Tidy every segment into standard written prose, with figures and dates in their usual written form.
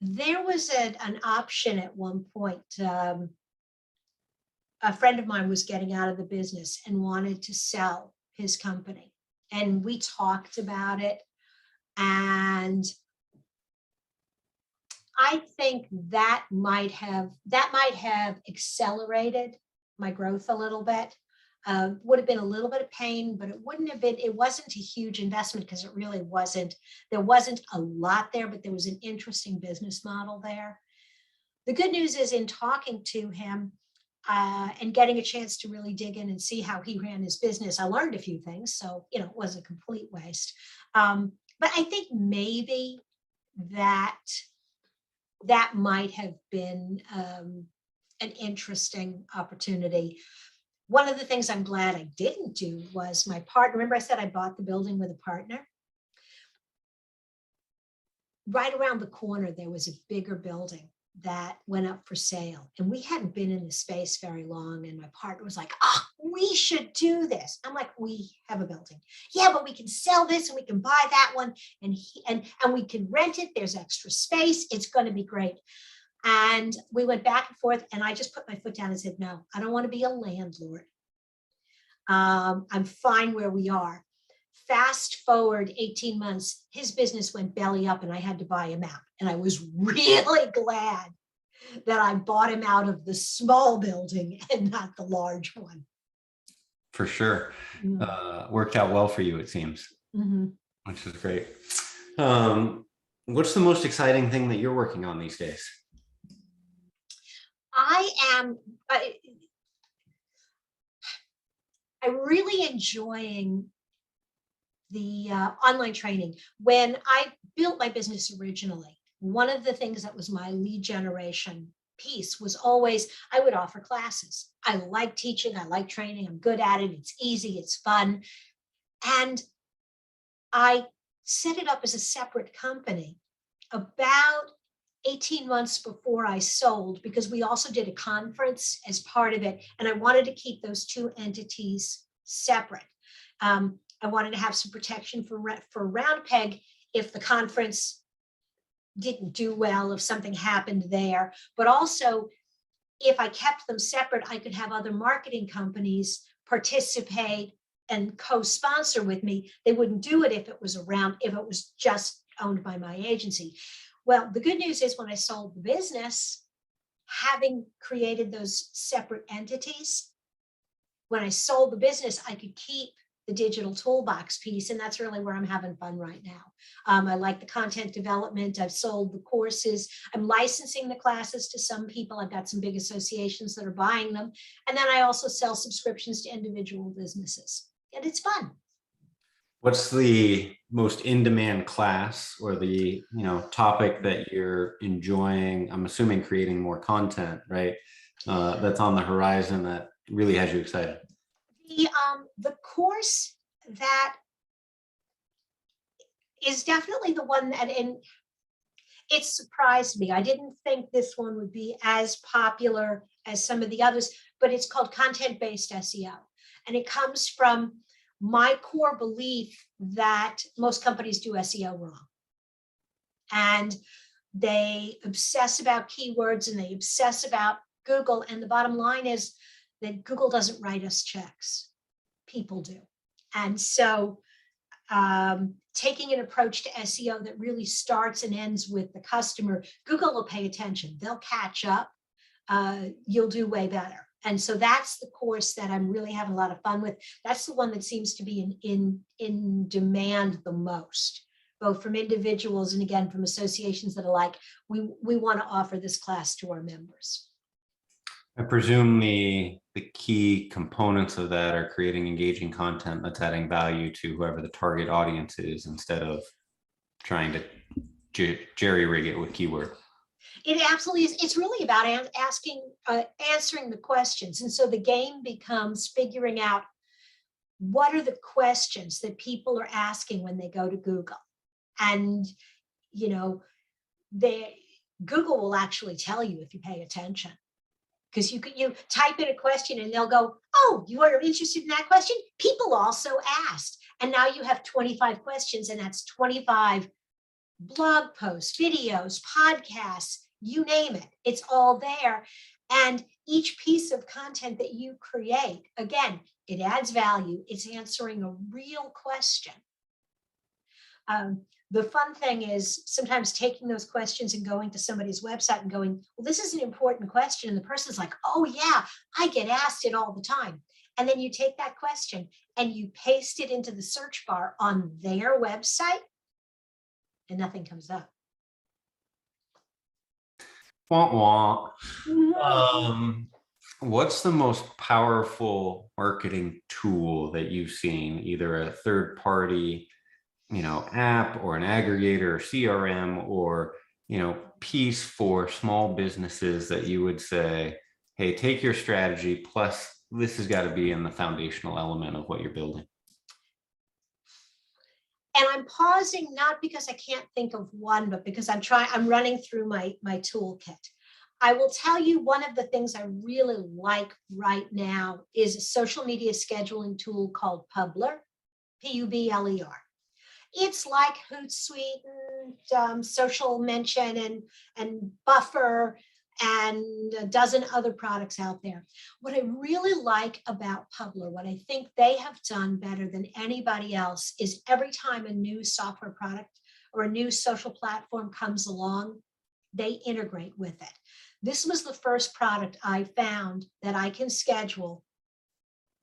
There was an option at one point. A friend of mine was getting out of the business and wanted to sell his company. And we talked about it. And I think that might have accelerated my growth a little bit. Would have been a little bit of pain, but it wasn't a huge investment because it really wasn't. There wasn't a lot there, but there was an interesting business model there. The good news is, in talking to him and getting a chance to really dig in and see how he ran his business, I learned a few things. So, it was a complete waste. But I think maybe that might have been an interesting opportunity. One of the things I'm glad I didn't do was my partner. Remember I said I bought the building with a partner? Right around the corner, there was a bigger building that went up for sale. And we hadn't been in the space very long. And my partner was like, oh, we should do this. I'm like, we have a building. Yeah, but we can sell this and we can buy that one. And we can rent it. There's extra space. It's going to be great. And we went back and forth, and I just put my foot down and said, no, I don't want to be a landlord. I'm fine where we are. Fast forward 18 months, his business went belly up and I had to buy him out. And I was really glad that I bought him out of the small building and not the large one. For sure. Worked out well for you, it seems, which is great. What's the most exciting thing that you're working on these days? I'm really enjoying the online training. When I built my business originally, one of the things that was my lead generation piece was always, I would offer classes. I like teaching, I like training, I'm good at it, it's easy, it's fun. And I set it up as a separate company about 18 months before I sold, because we also did a conference as part of it. And I wanted to keep those two entities separate. I wanted to have some protection for Round Peg if the conference didn't do well, if something happened there. But also, if I kept them separate, I could have other marketing companies participate and co-sponsor with me. They wouldn't do it if it was just owned by my agency. Well, the good news is, when I sold the business, having created those separate entities, when I sold the business, I could keep the digital toolbox piece. And that's really where I'm having fun right now. I like the content development. I've sold the courses. I'm licensing the classes to some people. I've got some big associations that are buying them. And then I also sell subscriptions to individual businesses. And it's fun. What's the most in-demand class, or the topic that you're enjoying? I'm assuming creating more content, right? That's on the horizon that really has you excited. The course that is definitely the one that, and it surprised me. I didn't think this one would be as popular as some of the others, but it's called Content-Based SEO. And it comes from my core belief that most companies do SEO wrong. And they obsess about keywords and they obsess about Google. And the bottom line is that Google doesn't write us checks. People do. And so taking an approach to SEO that really starts and ends with the customer, Google will pay attention. They'll catch up. You'll do way better. And so that's the course that I'm really having a lot of fun with. That's the one that seems to be in demand the most, both from individuals and, again, from associations that are like, we want to offer this class to our members. I presume the key components of that are creating engaging content that's adding value to whoever the target audience is, instead of trying to jerry rig it with keywords. It absolutely is. It's really about answering the questions. And so the game becomes figuring out what are the questions that people are asking when they go to Google. And, Google will actually tell you if you pay attention. Because you type in a question and they'll go, oh, you are interested in that question? People also asked. And now you have 25 questions, and that's 25 blog posts, videos, podcasts, you name it, it's all there. And each piece of content that you create, again, it adds value. It's answering a real question. The fun thing is sometimes taking those questions and going to somebody's website and going, well, this is an important question. And the person's like, oh yeah, I get asked it all the time. And then you take that question and you paste it into the search bar on their website and nothing comes up. Wah, wah. What's the most powerful marketing tool that you've seen, either a third party, app or an aggregator or CRM or, piece for small businesses that you would say, hey, take your strategy, plus this has got to be in the foundational element of what you're building? And I'm pausing, not because I can't think of one, but because I'm running through my toolkit. I will tell you one of the things I really like right now is a social media scheduling tool called Publer, Publer. It's like Hootsuite and Social Mention and Buffer and a dozen other products out there. What I really like about Publer, what I think they have done better than anybody else, is every time a new software product or a new social platform comes along, they integrate with it. This was the first product I found that I can schedule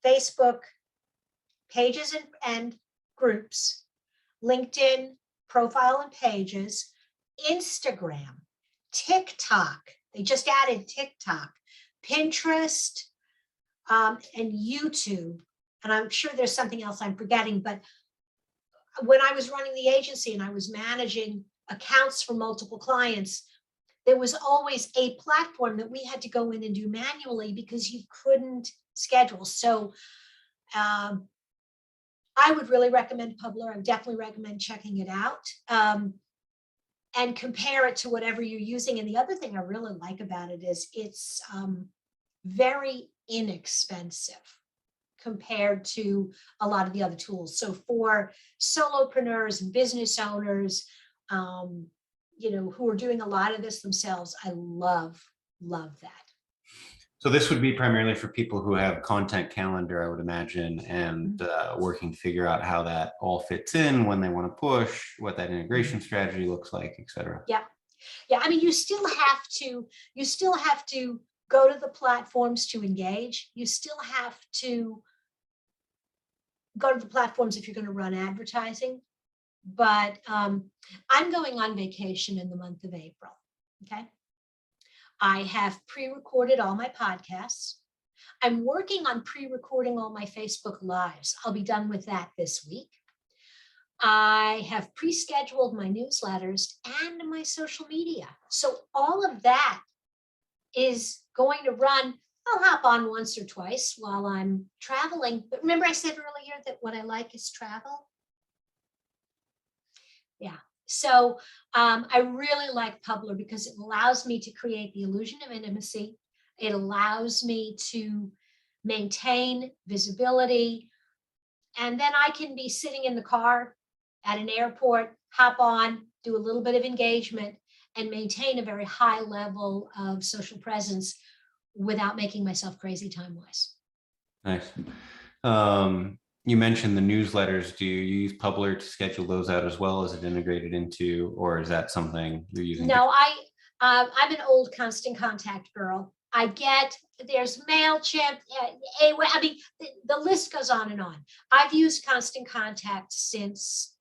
Facebook pages and groups, LinkedIn profile and pages, Instagram, TikTok. They just added TikTok, Pinterest, and YouTube. And I'm sure there's something else I'm forgetting, but when I was running the agency and I was managing accounts for multiple clients, there was always a platform that we had to go in and do manually because you couldn't schedule. So I would really recommend Publer. I would definitely recommend checking it out and compare it to whatever you're using. And the other thing I really like about it is it's very inexpensive compared to a lot of the other tools. So for solopreneurs and business owners, who are doing a lot of this themselves, I love that. So this would be primarily for people who have content calendar, I would imagine, and working to figure out how that all fits in, when they want to push, what that integration strategy looks like, et cetera. Yeah. I mean, you still have to go to the platforms to engage. You still have to go to the platforms if you're going to run advertising. But I'm going on vacation in the month of April. Okay. I have pre-recorded all my podcasts. I'm working on pre-recording all my Facebook Lives. I'll be done with that this week. I have pre-scheduled my newsletters and my social media. So all of that is going to run. I'll hop on once or twice while I'm traveling. But remember I said earlier that what I like is travel? Yeah. So I really like Publer because it allows me to create the illusion of intimacy. It allows me to maintain visibility. And then I can be sitting in the car at an airport, hop on, do a little bit of engagement, and maintain a very high level of social presence without making myself crazy time-wise. Nice. You mentioned the newsletters. Do you use Publer to schedule those out as well? Is it integrated into, or is that something you're using? No, I'm an old Constant Contact girl. There's MailChimp. I mean, the list goes on and on. I've used Constant Contact since